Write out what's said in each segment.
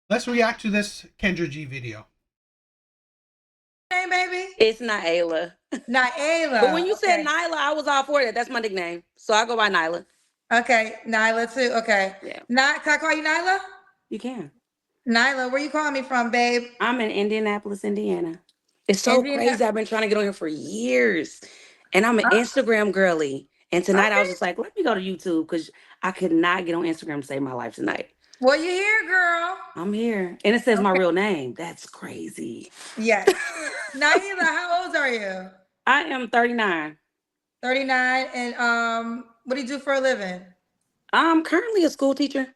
Let's react to this Kendra G video. Hey, baby. It's Nyla. But when Nyla. you said Okay. Nyla, I was all for that. That's my nickname. So I go by Nyla. Okay. Nyla too. Okay. Yeah, Can I call you Nyla? you can. Nyla, where you calling me from, babe? I'm in Indianapolis, Indiana. It's so Indiana. crazy. I've been trying to get on here for years. And I'm an Oh, Instagram girly. And tonight I was okay. just like, let me go to YouTube because I could not get on Instagram to save my life tonight. Well, you here, girl. I'm here. And it says my Okay. real name. That's crazy. Yes. Nyla, how old are you? I am 39. 39. And what do you do for a living? I'm currently a school teacher.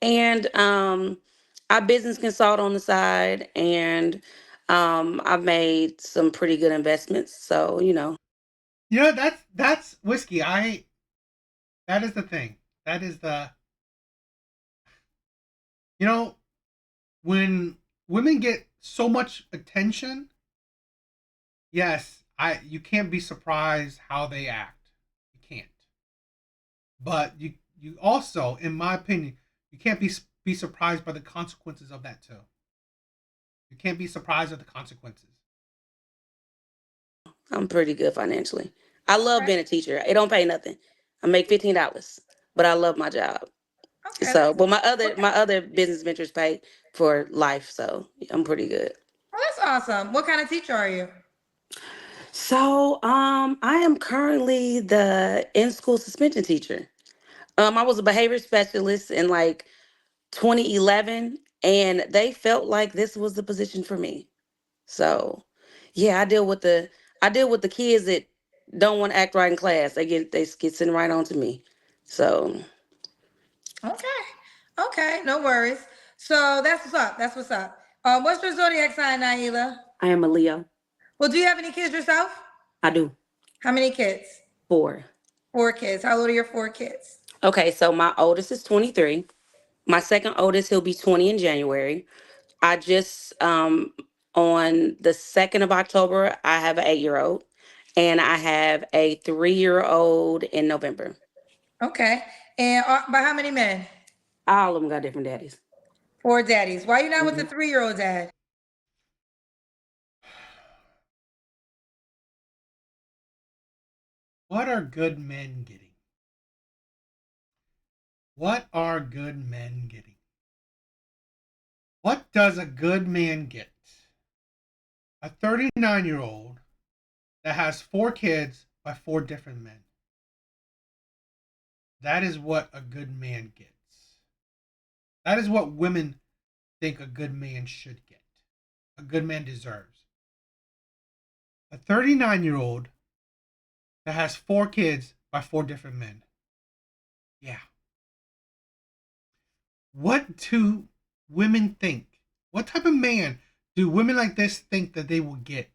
And I business consult on the side, and I've made some pretty good investments. So You know, that's whiskey. That is the thing. That is the you know, when women get so much attention, yes, I you can't be surprised how they act. You can't. But you also, in my opinion, you can't be surprised by the consequences of that too. You can't be surprised at the consequences. I'm pretty good financially. I love Okay. being a teacher. It don't pay nothing. I make $15, but I love my job. Okay. So, That's but my well, other my other business ventures pay for life. So I'm pretty good. that's awesome. What kind of teacher are you? So, I am currently the in-school suspension teacher. I was a behavior specialist in like 2011, and they felt like this was the position for me. So, yeah, I deal with the kids that don't want to act right in class. They get sent right on to me. So, Okay. Okay. No worries. So that's what's up. That's what's up. What's your zodiac sign, Naila? I am a Leo. Well, do you have any kids yourself? I do How many kids? 4. Four kids. How old are your four kids? Okay, so my oldest is 23. My second oldest, he'll be 20 in January. I just on the 2nd of October, I have an 8-year-old, and I have a 3-year-old in November. Okay. And by how many men? All of them got different daddies. Four daddies. Why are you not with the Mhm. 3-year-old dad? What are good men getting? What are good men getting? What does a good man get? A 39-year-old that has four kids by four different men. That is what a good man gets. That is what women think a good man should get. A good man deserves. A 39-year-old that has four kids by four different men. Yeah. What do women think? What type of man do women like this think that they will get?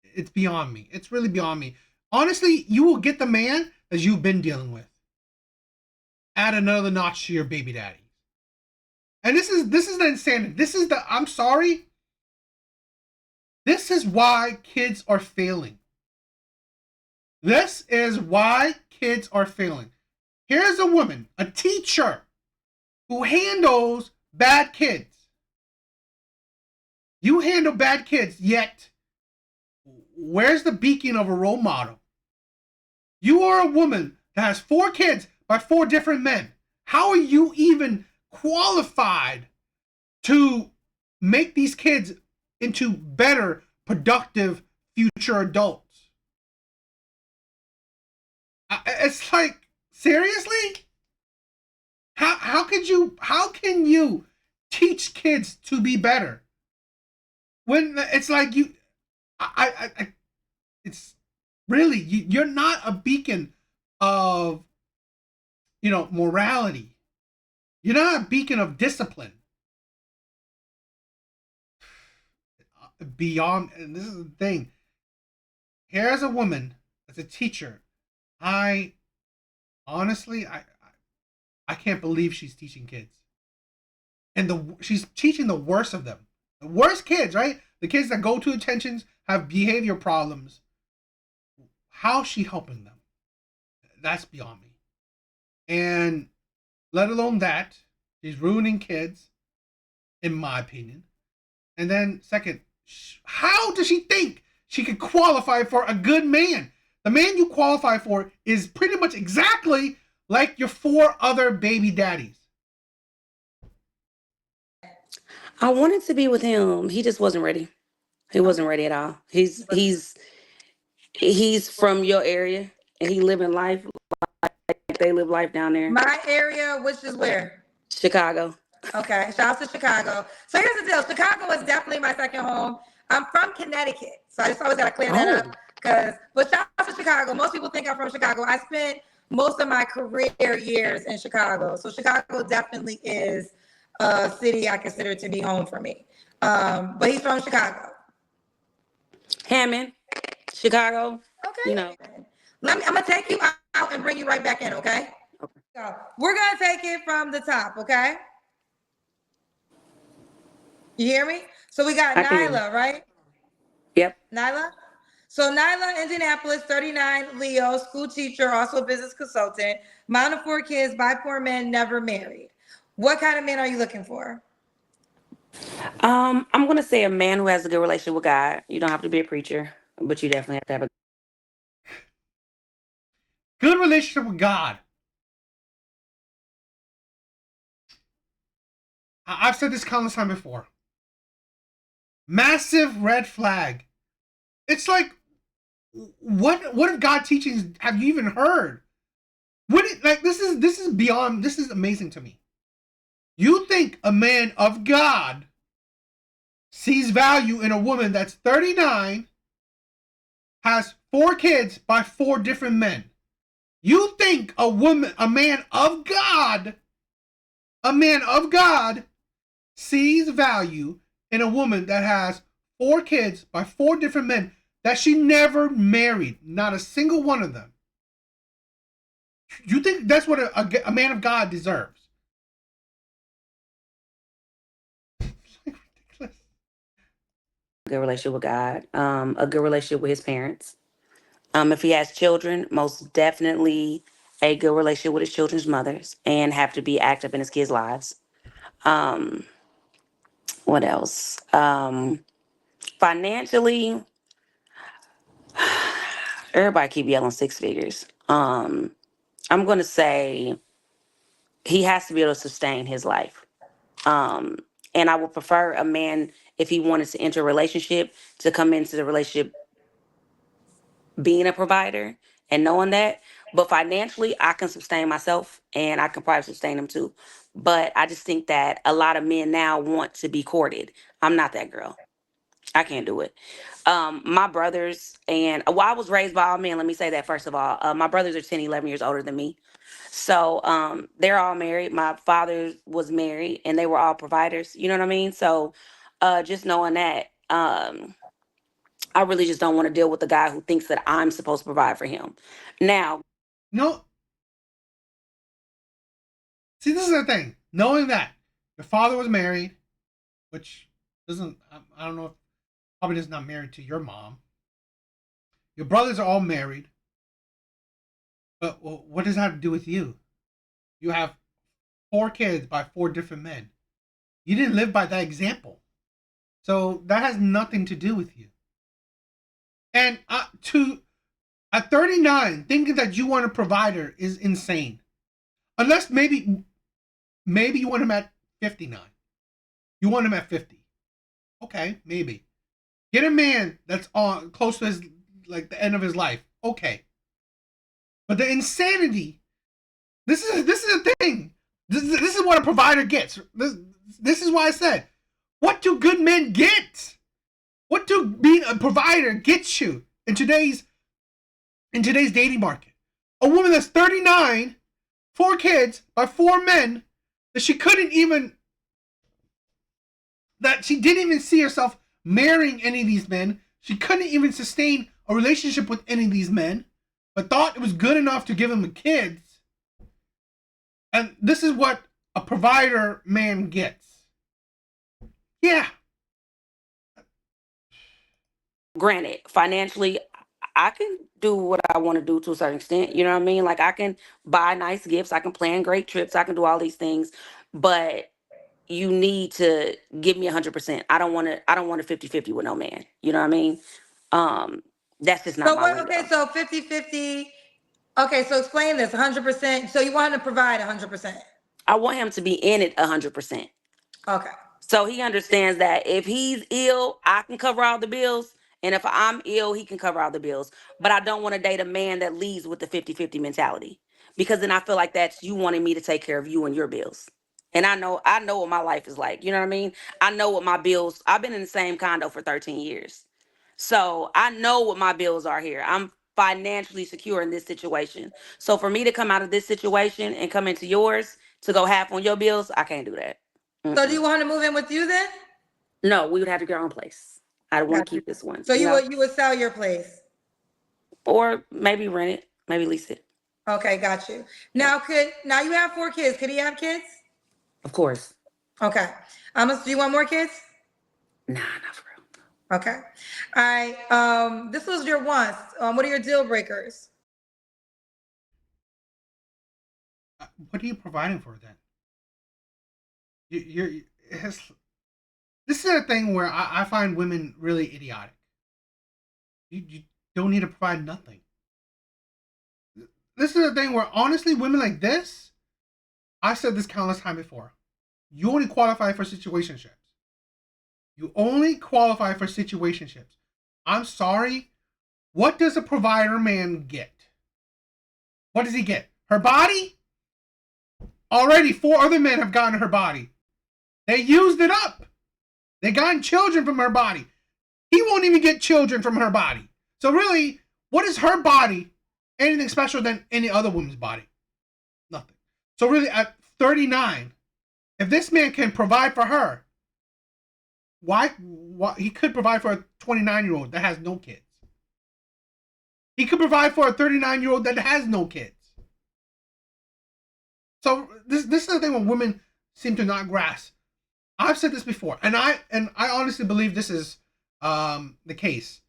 It's beyond me. It's really beyond me. Honestly, you will get the man that you've been dealing with. Add another notch to your baby daddy. And this is the insanity. This is the I'm sorry. This is why kids are failing. This is why kids are failing. Here's a woman, a teacher, who handles bad kids. You handle bad kids, yet where's the beacon of a role model? You are a woman that has four kids by four different men. How are you even qualified to make these kids into better, productive future adults? It's like, seriously? How can you teach kids to be better when it's like I it's really you're not a beacon of morality. You're not a beacon of discipline. Beyond, and this is the thing. Here's a woman as a teacher. I honestly, I can't believe she's teaching kids, and she's teaching the worst of them, the worst kids, right? The kids that go to attentions have behavior problems. How's she helping them? That's beyond me. And let alone that, she's ruining kids. in my opinion. And then second, how does she think she could qualify for a good man? The man you qualify for is pretty much exactly like your 4 other baby daddies. I wanted to be with him. He just wasn't ready. He wasn't ready at all. He's from your area and he living life like they live life down there. My area, which is where? Chicago. Okay, shout out to Chicago. So here's the deal. Chicago is definitely my second home. I'm from Connecticut, so I just always gotta clear that up. But shout out to Chicago. Most people think I'm from Chicago. I spent most of my career years in Chicago, so Chicago definitely is a city I consider to be home for me. But he's from Chicago. Hammond, Chicago. Okay. You know. I'm gonna take you out and bring you right back in, okay? Okay. So we're gonna take it from the top, okay? You hear me? So we got Nyla, right? Yep. Nyla? So Nyla, Indianapolis, 39, Leo, school teacher, also a business consultant, mom of 4 kids, by 4 men, never married. What kind of man are you looking for? I'm gonna say a man who has a good relationship with God. You don't have to be a preacher, but you definitely have to have a Good relationship with God. I've said this countless times before. Massive red flag. It's like, what of God teachings have you even heard? This is beyond. This is amazing to me. You think a man of God sees value in a woman that's 39, has 4 kids by 4 different men? You think a man of God sees value in a woman that has 4 kids by 4 different men that she never married, not a single one of them? You think that's what a man of God deserves? good relationship with God, a good relationship with his parents. If he has children, most definitely a good relationship with his children's mothers and have to be active in his kids' lives. Um, what else? Financially, everybody keep yelling 6 figures. I'm gonna say he has to be able to sustain his life. Um, and I would prefer a man, if he wanted to enter a relationship, to come into the relationship being a provider and knowing that. But financially, I can sustain myself and I can probably sustain him too. But I just think that a lot of men now want to be courted. I'm not that girl. I can't do it. My brothers and well, I was raised by all men. Let me say that first of all. My brothers are 10, 11 years older than me. So they're all married. My father was married and they were all providers. You know what I mean? So just knowing that, I really just don't want to deal with the guy who thinks that I'm supposed to provide for him. Now, No. See, this is the thing. Knowing that your father was married, which doesn't, I don't know if, probably is not married to your mom. Your brothers are all married. But what does that have to do with you? You have 4 kids by 4 different men. You didn't live by that example. So that has nothing to do with you. And at 39, thinking that you want a provider is insane. Unless maybe you want him at 59. You want him at 50. Okay, maybe. Get a man that's on close to his like the end of his life. Okay. But the insanity, this is the thing. This is what a provider gets. This is why I said, what do good men get? What do being a provider get you in today's dating market? A woman that's 39, 4 kids by 4 men that she didn't even see herself marrying any of these men. She couldn't even sustain a relationship with any of these men, but thought it was good enough to give them kids. And this is what a provider man gets. Yeah. granted, financially, I can do what I want to do to a certain extent. You know what I mean? Like I can buy nice gifts, I can plan great trips, I can do all these things. But you need to give me 100%. I don't want to. I don't want a 50-50 with no man. You know what I mean? Um, that's just not So my what, okay, lingo. so 50-50. Okay, so explain this 100%. So you want him to provide 100%. I want him to be in it 100%. Okay. So he understands that if he's ill, I can cover all the bills. And if I'm ill, he can cover all the bills. But I don't want to date a man that leads with the 50-50 mentality. Because then I feel like that's you wanting me to take care of you and your bills. And I know what my life is like. You know what I mean? I know what my bills, I've been in the same condo for 13 years. So I know what my bills are here. I'm financially secure in this situation. So for me to come out of this situation and come into yours to go half on your bills, I can't do that. So do Mm-mm. you want him to move in with you then? No, we would have to get our own place. I want Got to you. keep this one, So you you know, would sell your place. or maybe rent it, maybe lease it. Okay, got you. Yeah, Now you have 4 kids. Could he have kids? of course. Okay. Do you want more kids? Nah, not for real. Okay. All right. This was your wants. What are your deal breakers? What are you providing for then? You're it has, this is a thing where I find women really idiotic. You don't need to provide nothing. This is a thing where honestly, women like this, I said this countless time before. You only qualify for situationships. You only qualify for situationships. I'm sorry. What does a provider man get? What does he get? Her body? Already 4 other men have gotten her body. They used it up. They gotten children from her body. He won't even get children from her body. So really, what is her body anything special than any other woman's body? Nothing. So really, at 39, if this man can provide for her, why he could provide for a 29-year-old that has no kids. He could provide for a 39-year-old that has no kids. So this is the thing when women seem to not grasp. I've said this before, and I honestly believe this is the case.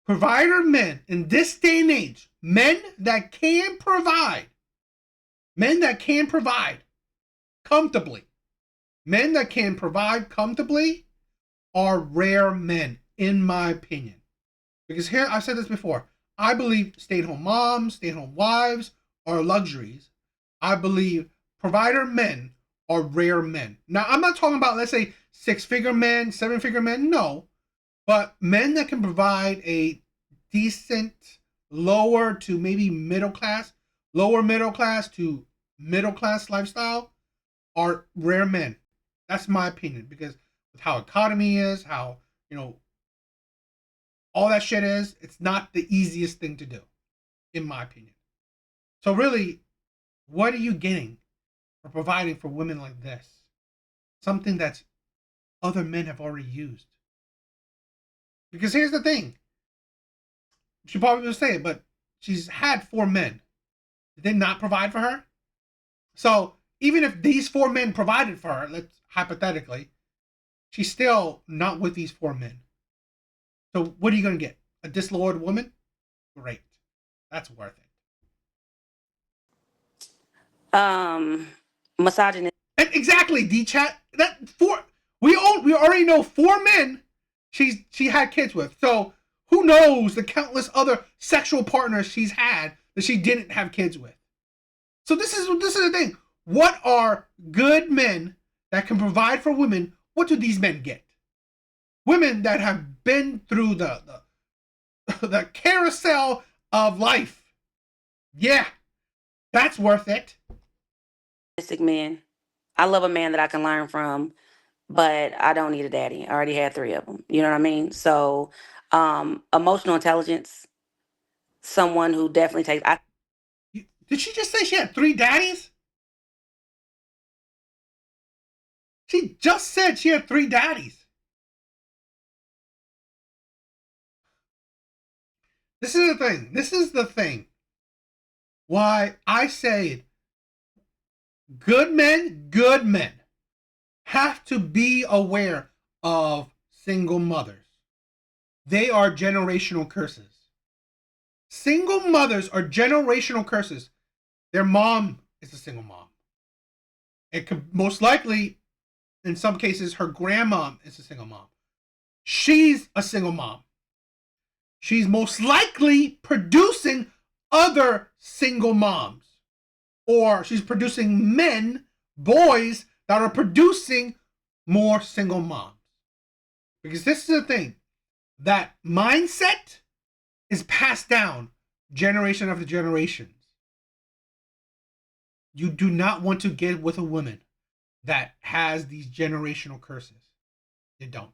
Provider men in this day and age, men that can provide comfortably, men that can provide comfortably are rare men, in my opinion. Because here, I've said this before, I believe stay-at-home moms, stay-at-home wives are luxuries. I believe provider men are rare men. Now, I'm not talking about, let's say, 6-figure men, 7-figure men, no. But men that can provide a decent lower to maybe middle class, lower middle class to middle class lifestyle are rare men. That's my opinion, because with how economy is, how, all that shit is, it's not the easiest thing to do, in my opinion. So really, what are you getting for providing for women like this? Something that other men have already used. Because here's the thing. She probably will say it, but she's had 4 men. Did they not provide for her? So even if these 4 men provided for her, let's hypothetically, she's still not with these 4 men. So what are you going to get? A disloyal woman? Great. That's worth it. Misogynist. And exactly, D-chat. That 4 we already know 4 men she had kids with. So who knows the countless other sexual partners she's had that she didn't have kids with. So this is the thing. What are good men that can provide for women? What do these men get? Women that have been through the carousel of life. Yeah, that's worth it. Man. I love a man that I can learn from, but I don't need a daddy. I already had 3 of them. You know what I mean? So, emotional intelligence, someone who definitely takes. Did she just say she had 3 daddies? She just said she had 3 daddies. This is the thing. This is the thing. Why I say good men have to be aware of single mothers. They are generational curses. Single mothers are generational curses. Their mom is a single mom. It could most likely, in some cases, her grandmom is a single mom. She's a single mom. She's most likely producing other single moms. Or she's producing men, boys, that are producing more single moms. Because this is the thing. That mindset is passed down generation after generations. You do not want to get with a woman that has these generational curses. You don't.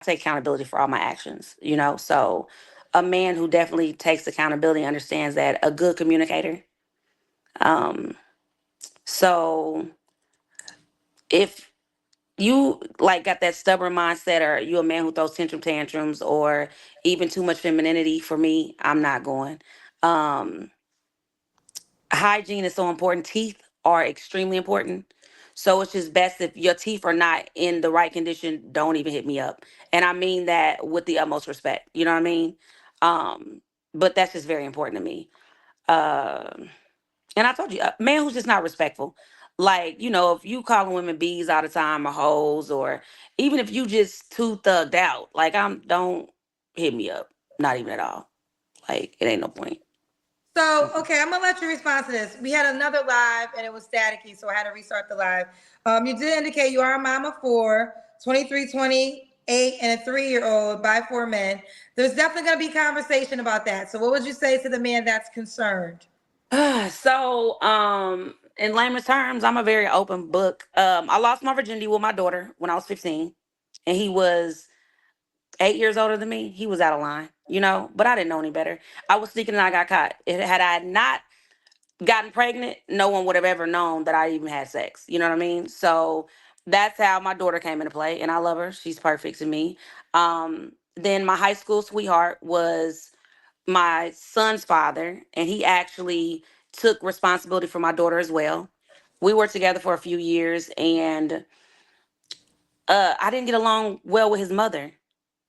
Take accountability for all my actions, you know? So a man who definitely takes accountability understands that, a good communicator. So if you like got that stubborn mindset, or you a man who throws tantrums, or even too much femininity, for me, I'm not going. Um, Hygiene is so important. Teeth are extremely important. So it's just best, if your teeth are not in the right condition, don't even hit me up. And I mean that with the utmost respect. You know what I mean? Um, but that's just very important to me. Um and I told you, a man who's just not respectful. Like, if you calling women bees all the time, or hoes, or even if you just too thugged out, like, don't hit me up. Not even at all. Like, it ain't no point. So, okay, I'm gonna let you respond to this. We had another live and it was staticky, so I had to restart the live. You did indicate you are a mom of four, 23, 28, and a 3-year-old by 4 men. There's definitely gonna be conversation about that. So what would you say to the man that's concerned? So, in layman's terms, I'm a very open book. I lost my virginity with my daughter when I was 15, and he was 8 years older than me. He was out of line, but I didn't know any better. I was sneaking and I got caught. Had I not gotten pregnant, no one would have ever known that I even had sex. You know what I mean? So that's how my daughter came into play, and I love her. She's perfect to me. Then my high school sweetheart was my son's father, and he actually took responsibility for my daughter as well. We were together for a few years, and I didn't get along well with his mother,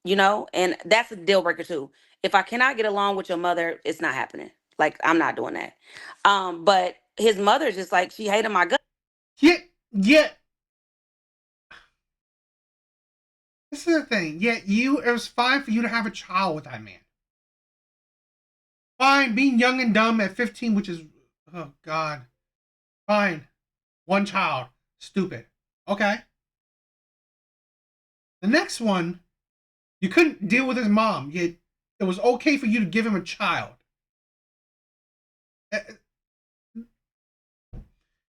and that's a deal breaker too. If I cannot get along with your mother, it's not happening. Like, I'm not doing that. But his mother is just like, she hated my gut. Yet, this is the thing. Yet it was fine for you to have a child with that man. Fine, being young and dumb at 15, which is, oh God. Fine. One child. Stupid. Okay. The next one, you couldn't deal with his mom, yet it was okay for you to give him a child.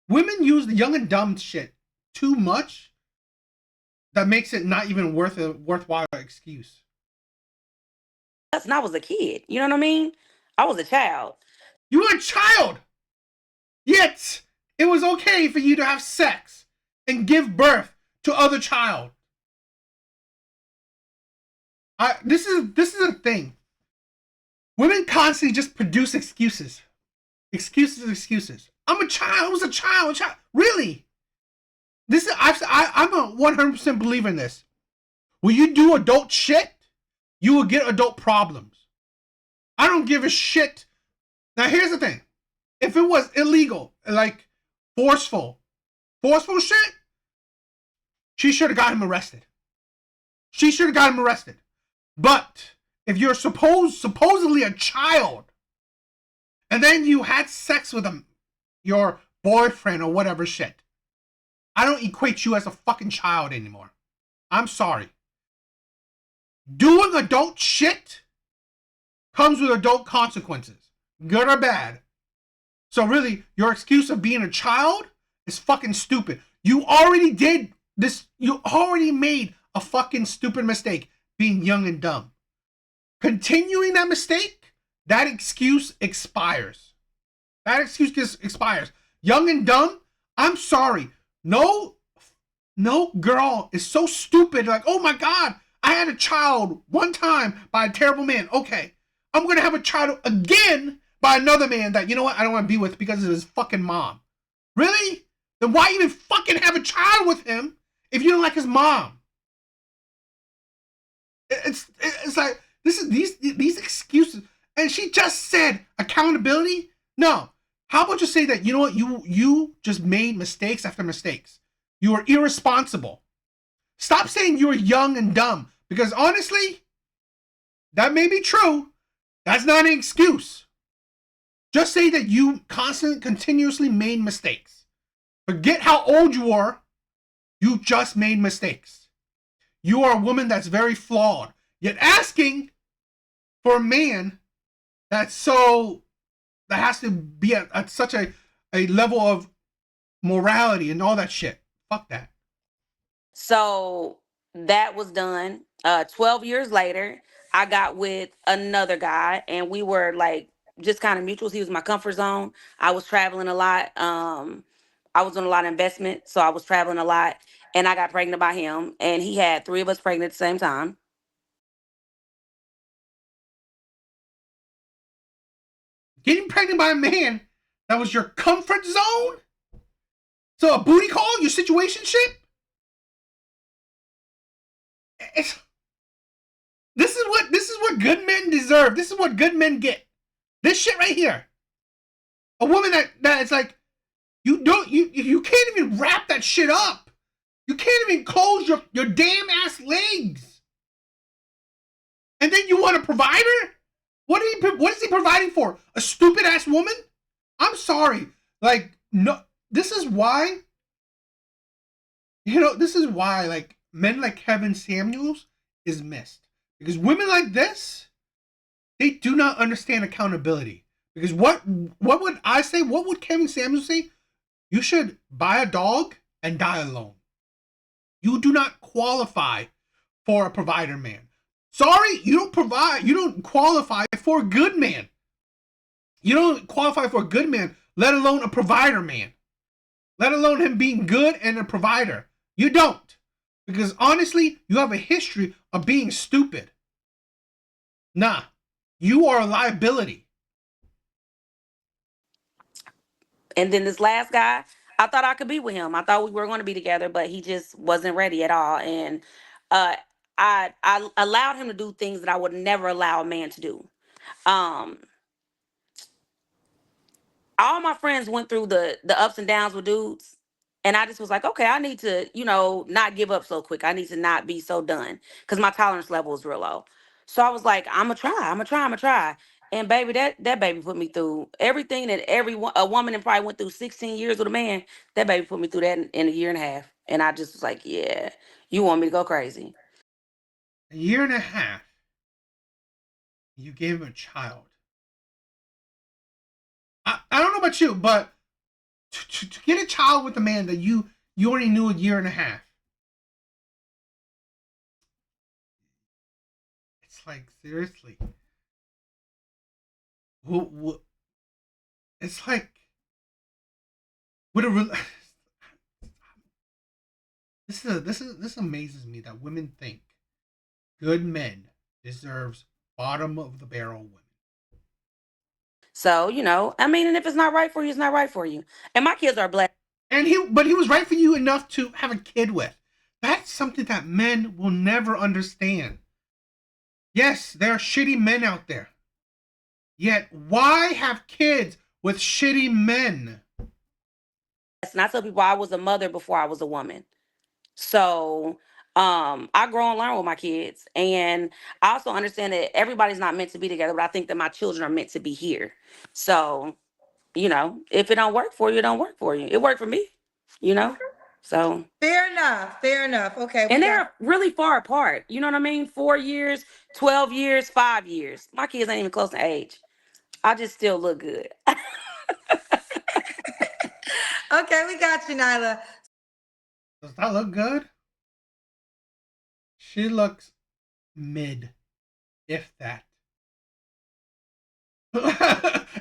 Women use the young and dumb shit too much. That makes it not even worthwhile excuse. And I was a kid. You know what I mean? I was a child. You were a child! Yet, it was okay for you to have sex and give birth to other child. This is a thing. Women constantly just produce excuses. Excuses. I'm a child. I was a child. Really? This is I'm a 100% believer in this. When you do adult shit, you will get adult problems. I don't give a shit. Now here's the thing. If it was illegal, like forceful shit, she should have got him arrested. But if you're supposedly a child, and then you had sex with your boyfriend or whatever shit, I don't equate you as a fucking child anymore. I'm sorry. Doing adult shit comes with adult consequences, good or bad. So really, your excuse of being a child is fucking stupid. You already did this. You already made a fucking stupid mistake being young and dumb. Continuing that mistake, that excuse expires. Young and dumb, I'm sorry. No girl is so stupid. Like, oh my God, I had a child one time by a terrible man. Okay, I'm going to have a child again by another man that, you know what, I don't want to be with because of his fucking mom. Really? Then why even fucking have a child with him if you don't like his mom? It's like, these excuses. And she just said accountability? No. How about you say that, you know what, you just made mistakes after mistakes. You were irresponsible. Stop saying you were young and dumb, because honestly, that may be true. That's not an excuse. Just say that you continuously made mistakes. Forget how old you are. You just made mistakes. You are a woman that's very flawed. Yet asking for a man that has to be at such a level of morality and all that shit. Fuck that. So that was done. 12 years later, I got with another guy, and we were like just kind of mutuals. He was my comfort zone. I was traveling a lot. I was doing a lot of investment, so I was traveling a lot, and I got pregnant by him, and he had three of us pregnant at the same time. Getting pregnant by a man that was your comfort zone? So a booty call, your situationship? It's, this is what good men deserve. This is what good men get. This shit right here. A woman that is like, you can't even wrap that shit up. You can't even close your damn ass legs. And then you want a provider? What is he providing for? A stupid ass woman? I'm sorry. Like, no, this is why, like men like Kevin Samuels is missed. Because women like this, they do not understand accountability. Because what would I say? What would Kevin Samuels say? You should buy a dog and die alone. You do not qualify for a provider man. Sorry, you don't qualify for a good man. You don't qualify for a good man, let alone a provider man. Let alone him being good and a provider. You don't. Because honestly, you have a history of being stupid. Nah, you are a liability. And then this last guy, I thought I could be with him. I thought we were going to be together, but he just wasn't ready at all. And uh, I allowed him to do things that I would never allow a man to do. Um, all my friends went through the ups and downs with dudes, and I just was like, okay, I need to, not give up so quick. I need to not be so done because my tolerance level is real low. So I was like, I'm gonna try. And baby, that baby put me through everything that a woman that probably went through 16 years with a man. That baby put me through that in a year and a half, and I just was like, yeah, you want me to go crazy? A year and a half, you gave him a child. I don't know about you, but to get a child with a man that you already knew a year and a half, it's like, seriously. It's like, with a this amazes me that women think good men deserves bottom of the barrel women. So I mean, and if it's not right for you, it's not right for you. And my kids are blessed. And he was right for you enough to have a kid with. That's something that men will never understand. Yes, there are shitty men out there. Yet, why have kids with shitty men? And I tell people I was a mother before I was a woman. So I grow and learn with my kids. And I also understand that everybody's not meant to be together, but I think that my children are meant to be here. So, if it don't work for you, it don't work for you. It worked for me, you know? So Fair enough. Fair enough. Okay. and they're really far apart. You know what I mean? 4 years, 12 years, 5 years. My kids ain't even close to age. I just still look good. Okay, we got you, Nyla. Does that look good? She looks mid, if that.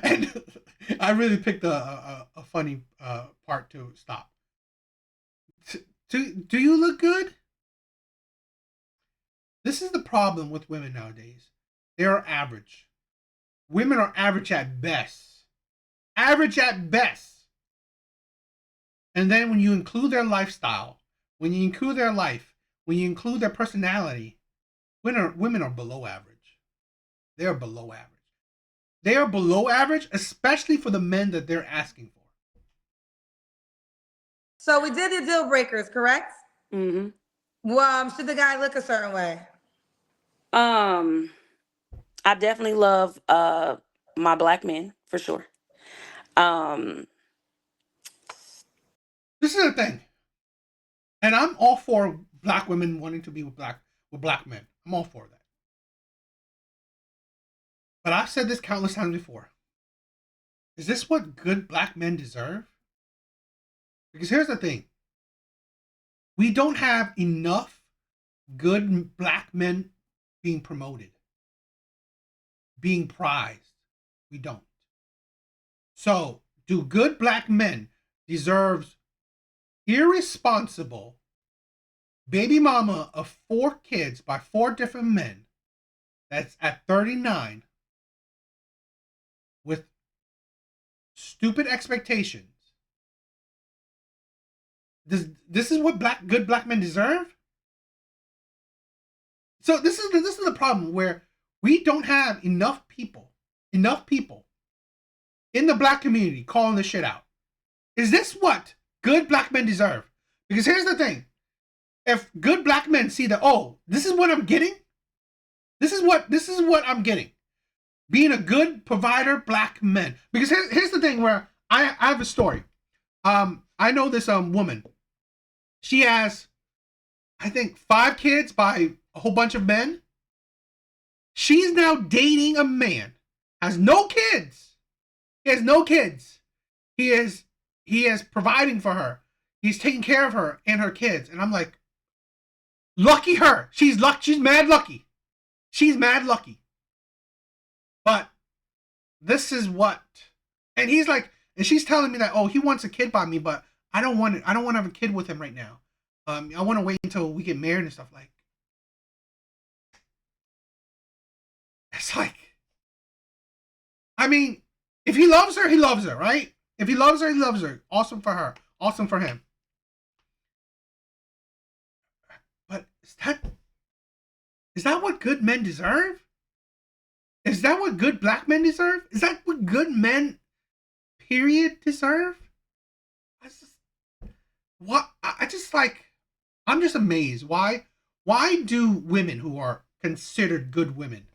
And I really picked a funny part to stop. Do you look good? This is the problem with women nowadays. They are average. Women are average at best. Average at best. And then when you include their lifestyle, when you include their life, when you include their personality, women are below average. They're below average. they are below average, especially for the men that they're asking for. So we did the deal breakers, correct? Mm-hmm. Should the guy look a certain way? Um, I definitely love my black men for sure. Um, This is the thing, and I'm all for black women wanting to be with black men. I'm all for that. But I've said this countless times before. Is this what good black men deserve? Because here's the thing. We don't have enough good black men being promoted, being prized. We don't. So, do good black men deserve irresponsible baby mama of 4 kids by 4 different men that's at 39 with stupid expectations? This is what good black men deserve? So this is the problem where we don't have enough people in the black community calling this shit out. Is this what good black men deserve? Because here's the thing. If good black men see that, oh, this is what I'm getting, this is what I'm getting. Being a good provider black men. Because here's the thing where I have a story. I know this woman. She has, I think, 5 kids by a whole bunch of men. She's now dating a man, has no kids. He has no kids. He is providing for her. He's taking care of her and her kids. And I'm like, lucky her. She's mad lucky. She's mad lucky. But this is what, and he's like, and she's telling me that, oh, he wants a kid by me, but I don't want it. I don't want to have a kid with him right now. I want to wait until we get married and stuff. Like, it's like, I mean, if he loves her, he loves her, right? If he loves her, he loves her. Awesome for her. Awesome for him. But is that what good men deserve? Is that what good black men deserve? Is that what good men, period, deserve? I'm just amazed. Why do women who are considered good women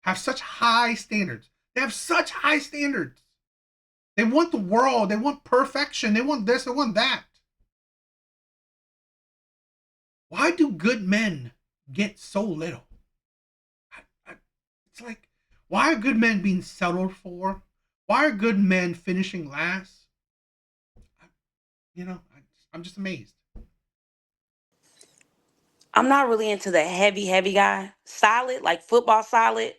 have such high standards? They have such high standards. They want the world. They want perfection. They want this. They want that. Why do good men get so little? It's like, why are good men being settled for? Why are good men finishing last? I'm just amazed. I'm not really into the heavy guy. Solid, like football solid,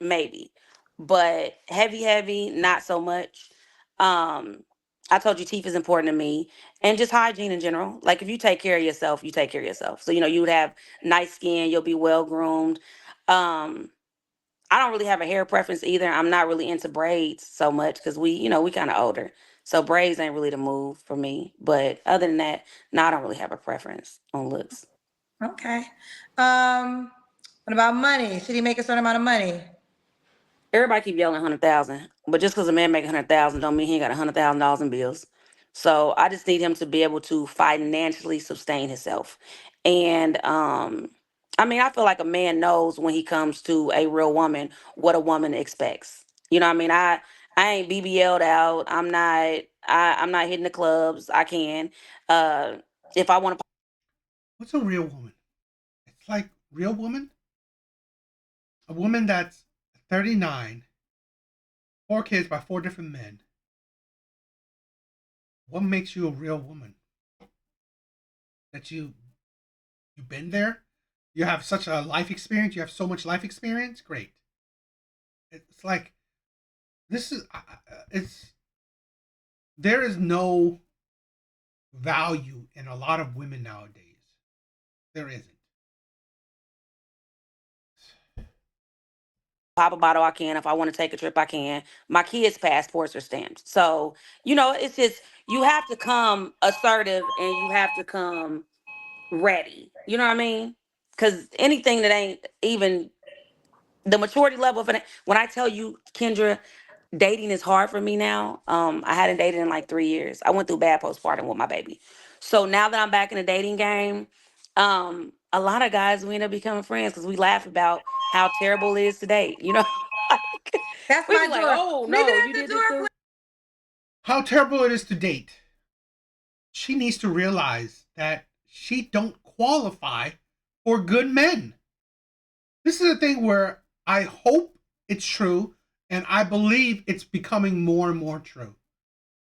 maybe. But heavy, not so much. Um, I told you teeth is important to me. And just hygiene in general. Like if you take care of yourself, you take care of yourself. So, you would have nice skin, you'll be well groomed. Um, I don't really have a hair preference either. I'm not really into braids so much because we kind of older. So braids ain't really the move for me. But other than that, no, I don't really have a preference on looks. Okay. What about money? Should he make a certain amount of money? Everybody keep yelling 100,000, but just because a man make 100,000 don't mean he ain't got $100,000 in bills. So I just need him to be able to financially sustain himself. And I mean, I feel like a man knows when he comes to a real woman what a woman expects. You know what I mean? I ain't BBL'd out. I'm not hitting the clubs. I can. Uh if I want to. What's a real woman? It's like real woman? A woman that's 39, 4 kids by 4 different men. What makes you a real woman? That you've been there? You have such a life experience. You have so much life experience. Great. It's like this is it's there is no value in a lot of women nowadays. There isn't. Pop a bottle, I can. If I want to take a trip, I can. My kids' passports are stamped. So, it's just, you have to come assertive and you have to come ready. You know what I mean? Because anything that ain't even the maturity level of it. When I tell you, Kendra, dating is hard for me now. I hadn't dated in like 3 years. I went through bad postpartum with my baby. So now that I'm back in the dating game, a lot of guys we end up becoming friends because we laugh about how terrible it is to date. You know, like, That's we my be like, door. oh Leave no, it you at did the this door, too. How terrible it is to date. She needs to realize that she don't qualify for good men. This is a thing where I hope it's true, and I believe it's becoming more and more true.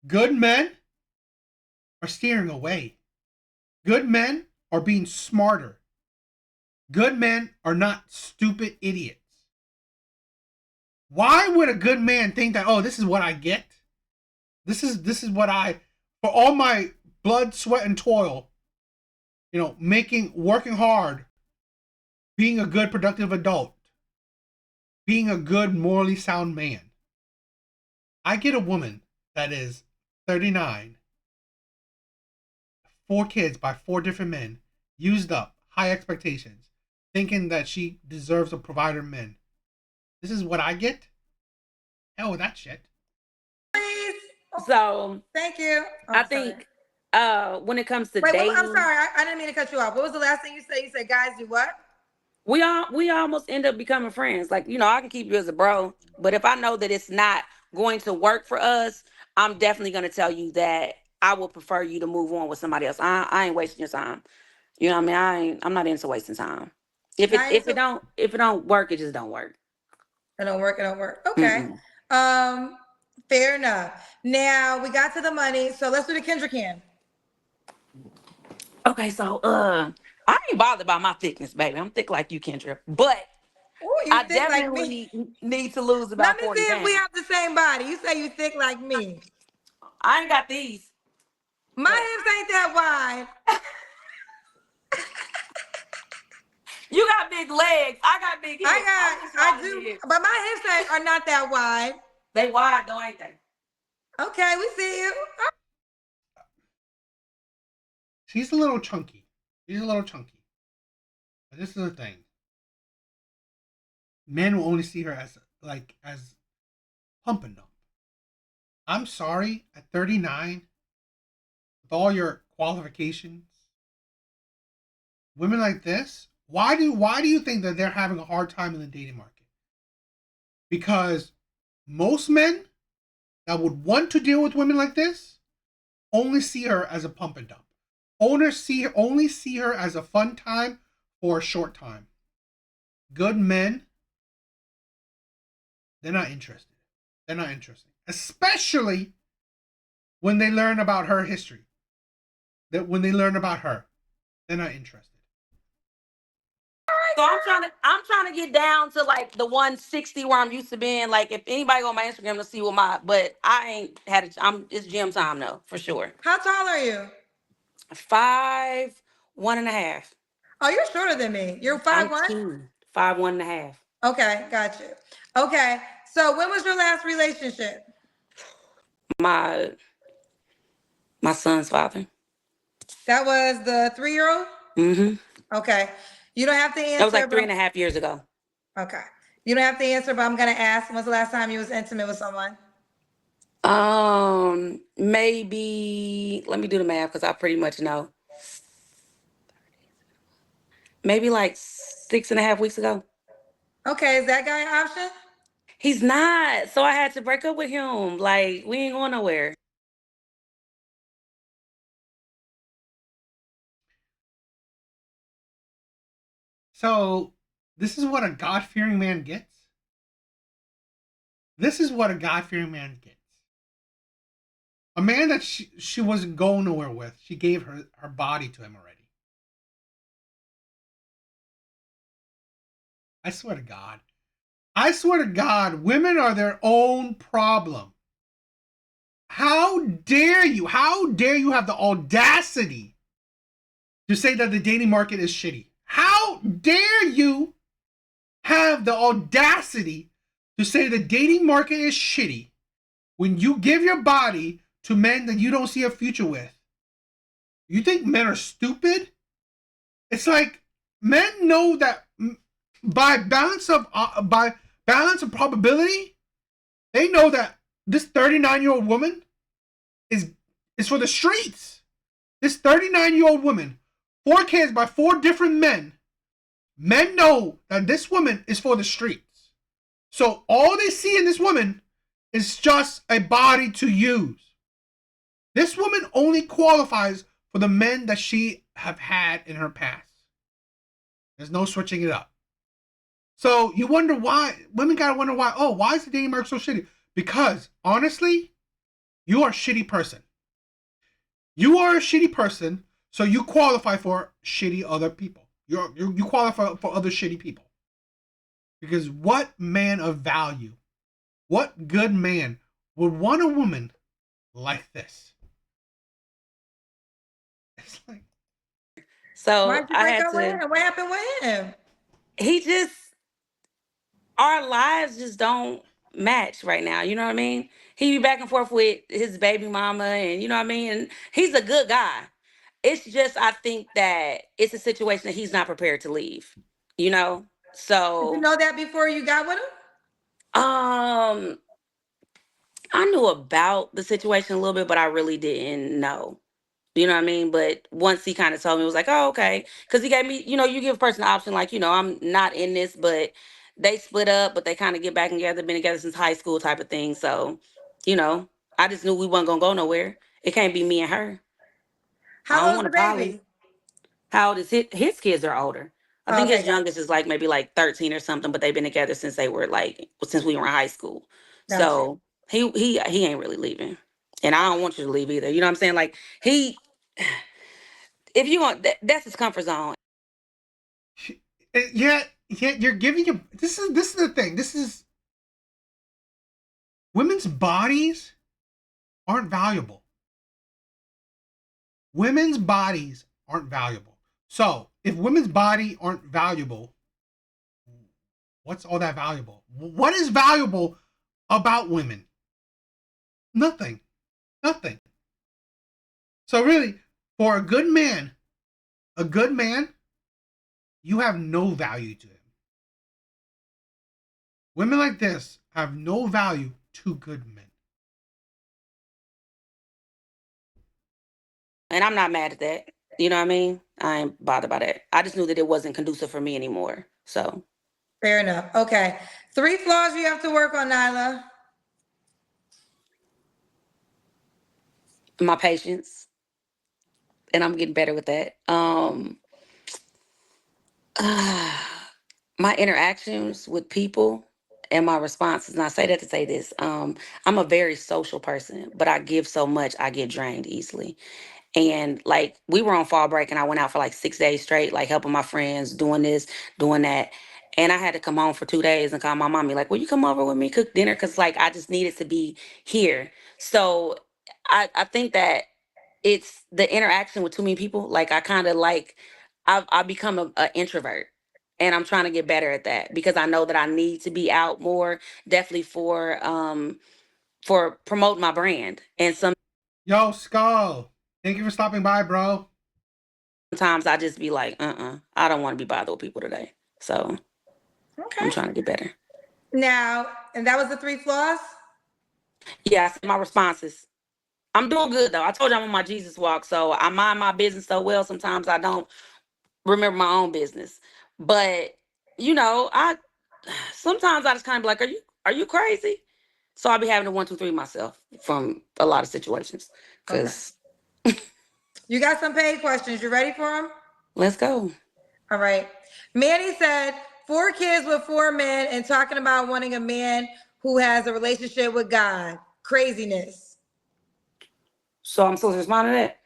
Good men are steering away. Good men are being smarter. Good men are not stupid idiots. Why would a good man think that, oh, this is what I get? This is what I, for all my blood, sweat, and toil, working hard, being a good, productive adult, being a good, morally sound man. I get a woman that is 39, 4 kids by 4 different men, used up, high expectations, thinking that she deserves a provider man. This is what I get? Hell with that shit. please. So Thank you. Oh, I sorry. think when it comes to Wait, dating, I'm sorry. I didn't mean to cut you off. What was the last thing you said? You said guys do what? we almost end up becoming friends. Like, I can keep you as a bro, but if I know that it's not going to work for us, I'm definitely gonna tell you that I would prefer you to move on with somebody else. I ain't wasting your time. You know what I mean? I'm not into wasting time. If Not it into- don't work, it just don't work. It don't work. It don't work. Okay. Mm-mm. Fair enough. Now we got to the money, so let's do the Kendra can. Okay, so I ain't bothered by my thickness, baby. I'm thick like you, Kendra. But Oh, you I thick like me. definitely need to lose Let about me 40 see if we pounds. have the same body. You say you thick like me. I ain't got these. My But hips ain't that wide. you got big legs. I got big hips. I do, but my hips are not that wide. They wide though, ain't they? Okay, we see you. She's a little chunky. But this is the thing. Men will only see her as pump and dump. I'm sorry, at 39, with all your qualifications, women like this, why do you think that they're having a hard time in the dating market? Because most men that would want to deal with women like this only see her as a pump and dump. Only see her as a fun time for a short time. Good men, they're not interested. Especially when they learn about her history. That when they learn about her, they're not interested. So I'm trying to get down to like the 160 where I'm used to being. Like, if anybody go on my Instagram to see what but I ain't had it's gym time though, for sure. How tall are you? 5'1.5". Oh, you're shorter than me. You're 5'1"? 5'1.5". Okay, got you. Okay, so when was your last relationship? My son's father. That was the 3-year-old? Mm-hmm. Okay. You don't have to answer. That was like 3.5 years ago. Okay. You don't have to answer, but I'm gonna ask, when's the last time you was intimate with someone? Maybe, let me do the math because I pretty much know. Maybe like 6.5 weeks ago. Okay, is that guy an option? He's not. So I had to break up with him. Like, we ain't going nowhere. So, this is what a God-fearing man gets? This is what a God-fearing man gets. A man that she wasn't going nowhere with. She gave her body to him already. I swear to God. Women are their own problem. How dare you? How dare you have the audacity to say that the dating market is shitty? How dare you have the audacity to say the dating market is shitty when you give your body to men that you don't see a future with? You think men are stupid? It's like men know that by balance of probability, they know that this 39-year-old woman is for the streets. This 39-year-old woman, 4 kids by 4 different men. Men know that this woman is for the streets. So all they see in this woman is just a body to use. This woman only qualifies for the men that she have had in her past. There's no switching it up. So you wonder why, women gotta wonder why, oh, why is the dating market so shitty? Because honestly, you are a shitty person. You are a shitty person, so you qualify for shitty other people. You qualify for other shitty people. Because what man of value, what good man would want a woman like this? It's like, So Why'd you I break had up with to. him? What happened with him? He just, our lives just don't match right now. You know what I mean? He be back and forth with his baby mama, and you know what I mean. And he's a good guy. It's just I think that it's a situation that he's not prepared to leave. You know. Did you So know that before you got with him? um, I knew about the situation a little bit, but I really didn't know. You know what I mean? But once he kind of told me, it was like, oh, okay. Because he gave me, you give a person the option, like, I'm not in this, but they split up, but they kind of get back together, been together since high school type of thing. So, you know, I just knew we wasn't going to go nowhere. It can't be me and her. I How don't old's want the to poly. baby? How old is his kids are older. I Oh, think okay, his got youngest is like maybe like 13 or something, but they've been together since they were like, since we were in high school. got you. So he ain't really leaving. And I don't want you to leave either. You know what I'm saying? Like he, if you want, that's his comfort zone. yet you're giving him. This is the thing. This is women's bodies aren't valuable. Women's bodies aren't valuable. So if women's body aren't valuable, what's all that valuable? What is valuable about women? Nothing. Nothing. So really, for a good man, you have no value to him. Women like this have no value to good men. And I'm not mad at that. You know what I mean? I ain't bothered by that. I just knew that it wasn't conducive for me anymore. So Fair enough. Okay. 3 flaws you have to work on, Nyla. my patience, and I'm getting better with that. My interactions with people and my responses. And I say that to say this. I'm a very social person, but I give so much, I get drained easily. And like we were on fall break and I went out for like 6 days straight, like helping my friends, doing this, doing that. And I had to come home for 2 days and call my mommy, like, will you come over with me, cook dinner? Cause like I just needed to be here. So I think that it's the interaction with too many people. Like I kind of like I've become a introvert. And I'm trying to get better at that because I know that I need to be out more, definitely for promoting my brand. And Yo, Skull, thank you for stopping by, bro. sometimes I just be like, I don't want to be bothered with people today. So Okay. I'm trying to get better. Now, and that was the 3 flaws? Yeah, I said my responses. I'm doing good though. I told you I'm on my Jesus walk, so I mind my business so well. Sometimes I don't remember my own business, but I sometimes I just kind of be like, are you crazy? So I'll be having to 1, 2, 3 myself from a lot of situations. Okay. Cause You got some paid questions. You ready for them? let's go. All right. Manny said 4 kids with 4 men and talking about wanting a man who has a relationship with God. Craziness. So I'm supposed to respond to that.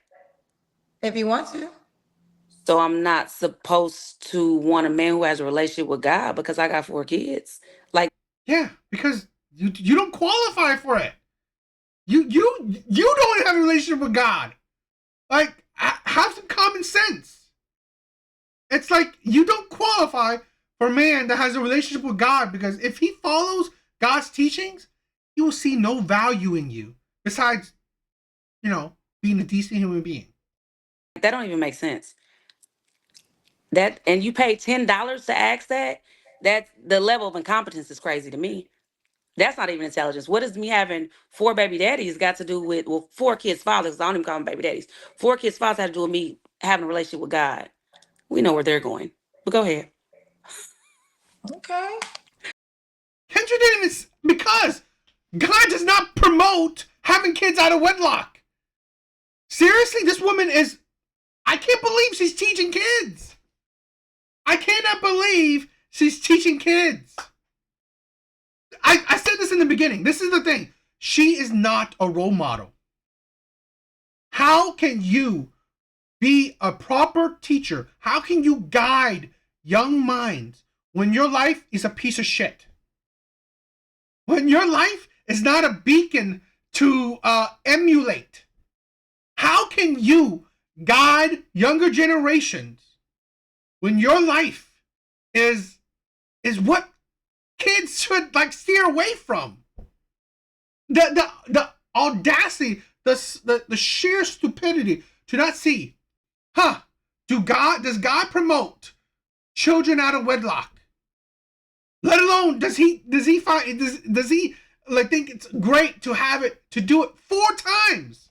If you want to. So I'm not supposed to want a man who has a relationship with God because I got 4 kids. Like, Yeah, because you don't qualify for it. You don't have a relationship with God. Like, have some common sense. It's like you don't qualify for a man that has a relationship with God because if he follows God's teachings, he will see no value in you besides, being a decent human being. that don't even make sense. That and you pay $10 to ask that. That's the level of incompetence is crazy to me. That's not even intelligence. What does me having 4 baby daddies got to do with, well, 4 kids' fathers? I don't even call them baby daddies. 4 kids' fathers had to do with me having a relationship with God. We know where they're going. But go ahead. Okay. Kendra didn't even, because God does not promote having kids out of wedlock. Seriously, this woman is, I can't believe she's teaching kids. I cannot believe she's teaching kids. I said this in the beginning. This is the thing. She is not a role model. How can you be a proper teacher? How can you guide young minds when your life is a piece of shit? When your life is not a beacon to emulate? How can you guide younger generations when your life is what kids should like steer away from? The audacity, the sheer stupidity to not see, does God promote children out of wedlock? Let alone does he like think it's great to do it 4 times?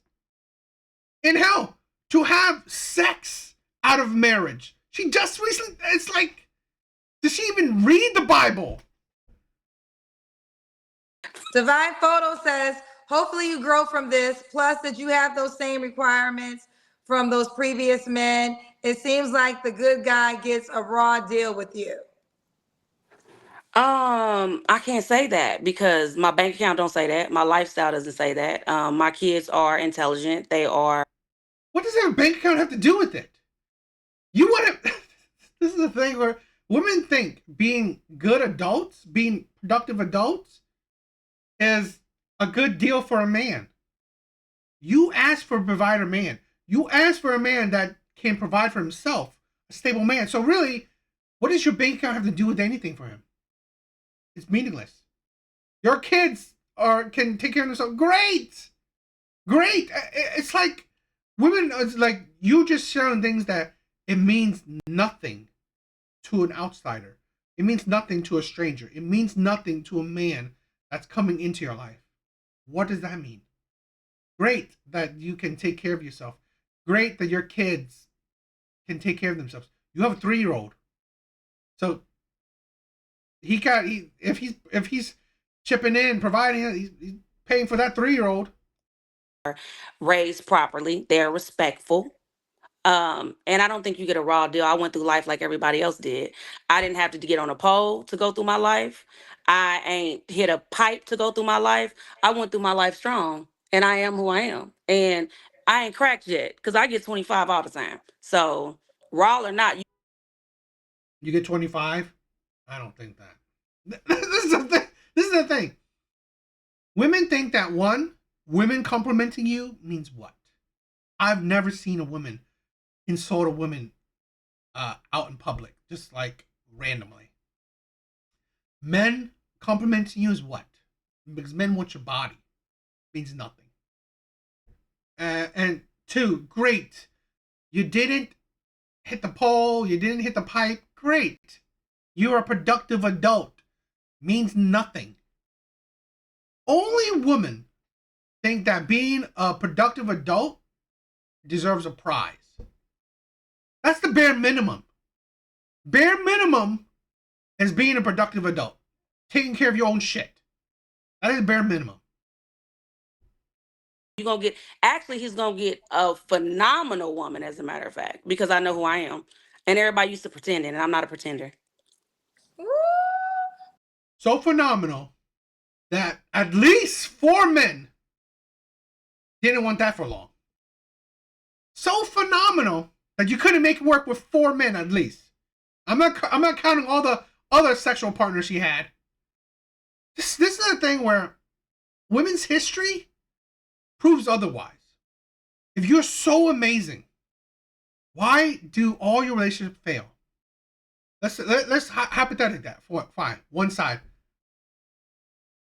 In hell, to have sex out of marriage. She just recently, it's like, does she even read the Bible? Divine Photo says, hopefully you grow from this, plus that you have those same requirements from those previous men. It seems like the good guy gets a raw deal with you. I can't say that because my bank account don't say that. My lifestyle doesn't say that. My kids are intelligent. They are. What does their bank account have to do with it? You want to, this is the thing where women think being good adults, being productive adults, is a good deal for a man. You ask for a provider man. You ask for a man that can provide for himself, a stable man. So really, what does your bank account have to do with anything for him? It's meaningless. Your kids can take care of themselves. Great. It's like women. It's like you just showing things that it means nothing to an outsider. It means nothing to a stranger. It means nothing to a man that's coming into your life. What does that mean? Great that you can take care of yourself. Great that your kids can take care of themselves. You have a 3-year-old, so if he's chipping in, providing, he's paying for that 3-year-old. Raised properly. They're respectful. And I don't think you get a raw deal. I went through life like everybody else did. I didn't have to get on a pole to go through my life. I ain't hit a pipe to go through my life. I went through my life strong, and I am who I am. And I ain't cracked yet because I get 25 all the time. So raw or not, You get 25? I don't think that. This is the thing. This is the thing. Women think that women complimenting you means what? I've never seen a woman insult a woman out in public, just like randomly. Men complimenting you is what? Because men want your body. Means nothing. And 2, great. You didn't hit the pole. You didn't hit the pipe. Great. You're a productive adult. Means nothing. Only women think that being a productive adult deserves a prize. That's the bare minimum. Bare minimum is being a productive adult. Taking care of your own shit. That is bare minimum. you're going to get, actually, he's going to get a phenomenal woman, as a matter of fact, because I know who I am. And everybody used to pretending, and I'm not a pretender. So phenomenal that at least 4 men didn't want that for long. So phenomenal that you couldn't make it work with 4 men at least. I'm not counting all the other sexual partners she had. This is the thing where women's history proves otherwise. If you're so amazing, why do all your relationships fail? Let's hypothetical that. Fine, one side.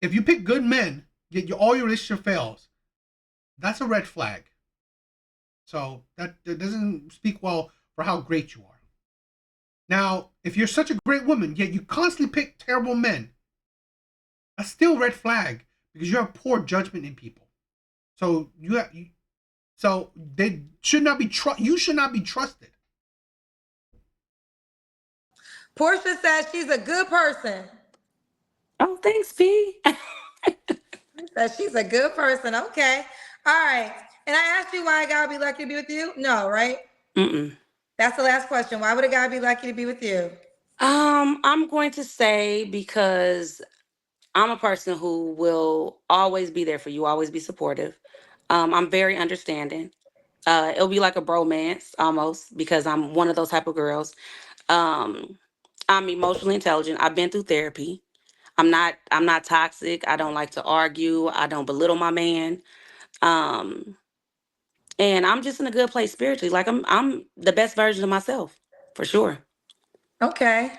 If you pick good men, yet all your relationship fails, that's a red flag. So that doesn't speak well for how great you are. Now, if you're such a great woman, yet you constantly pick terrible men, that's still a red flag because you have poor judgment in people. So so they should not be you should not be trusted. Portia says she's a good person. Oh, thanks, P. Says she's a good person. Okay. All right. And I asked you why a guy would be lucky to be with you? No, right? Mm-mm. That's the last question. Why would a guy be lucky to be with you? I'm going to say because I'm a person who will always be there for you, always be supportive. I'm very understanding. It'll be like a bromance almost because I'm one of those type of girls. Um, I'm emotionally intelligent. I've been through therapy. I'm not toxic. I don't like to argue. I don't belittle my man. Um, and I'm just in a good place spiritually. Like I'm the best version of myself, for sure. Okay.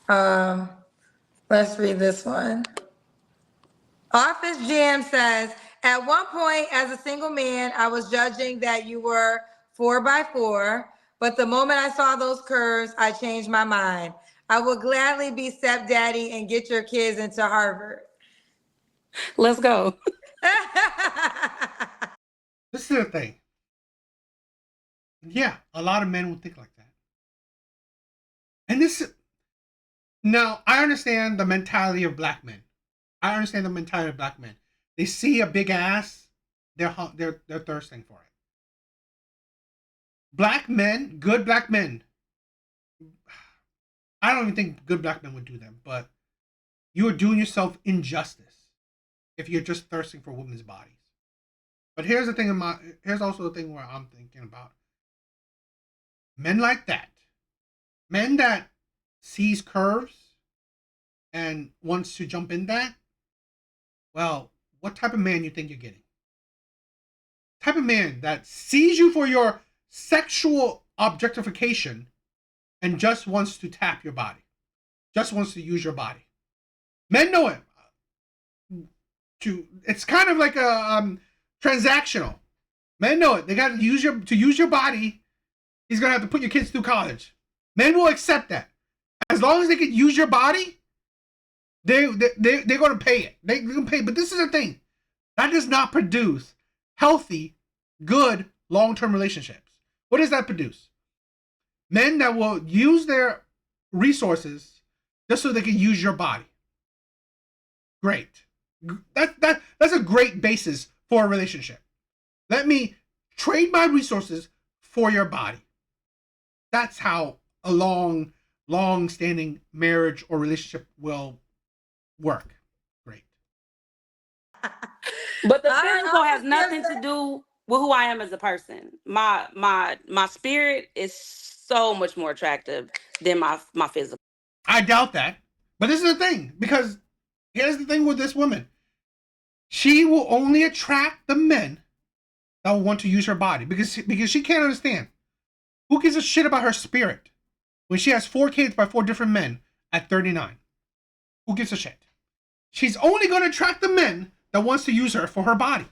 Um, let's read this one. Office Jam says, at one point as a single man, I was judging that you were 4x4, but the moment I saw those curves, I changed my mind. I will gladly be stepdaddy and get your kids into Harvard. Let's go. This is the thing. Yeah, a lot of men will think like that. And now I understand the mentality of black men. I understand the mentality of black men. They see a big ass, they're thirsting for it. Black men, good black men. I don't even think good black men would do them, but you are doing yourself injustice if you're just thirsting for women's bodies. But here's also the thing where I'm thinking about men like that, men that sees curves and wants to jump in that. Well, what type of man you think you're getting? Type of man that sees you for your sexual objectification and just wants to tap your body, just wants to use your body. Men know it. It's kind of like a transactional. Men know it. They got to use your body. He's gonna have to put your kids through college. Men will accept that as long as they can use your body. They're gonna pay it. They can pay. But this is the thing that does not produce healthy, good long-term relationships. What does that produce? Men that will use their resources just so they can use your body. Great. That's a great basis for a relationship. Let me trade my resources for your body. That's how a long-standing marriage or relationship will work. Great. But the physical has nothing to do with who I am as a person. My spirit is so much more attractive than my physical. I doubt that. But this is the thing, because here's the thing with this woman. She will only attract the men that will want to use her body because she can't understand. Who gives a shit about her spirit when she has 4 kids by 4 different men at 39? Who gives a shit? She's only going to attract the men that wants to use her for her body.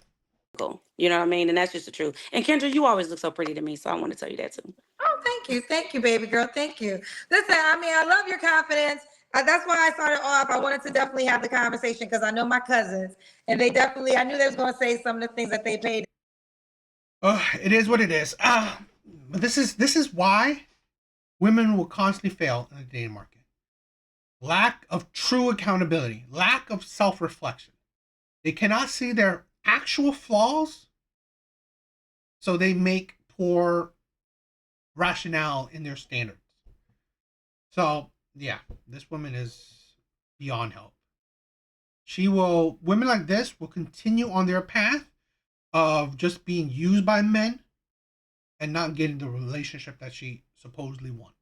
You know what I mean? And that's just the truth. And Kendra, you always look so pretty to me, so I want to tell you that too. Oh, thank you, baby girl. Thank you. Listen, I mean, I love your confidence. That's why I started off. I wanted to definitely have the conversation because I know my cousins, and they definitely. I knew they was going to say some of the things that they paid. It is what it is. But this is why women will constantly fail in the dating market. Lack of true accountability, lack of self-reflection. They cannot see their actual flaws, so they make poor rationale in their standards. So yeah, this woman is beyond help. Women like this will continue on their path of just being used by men and not getting the relationship that she supposedly wants.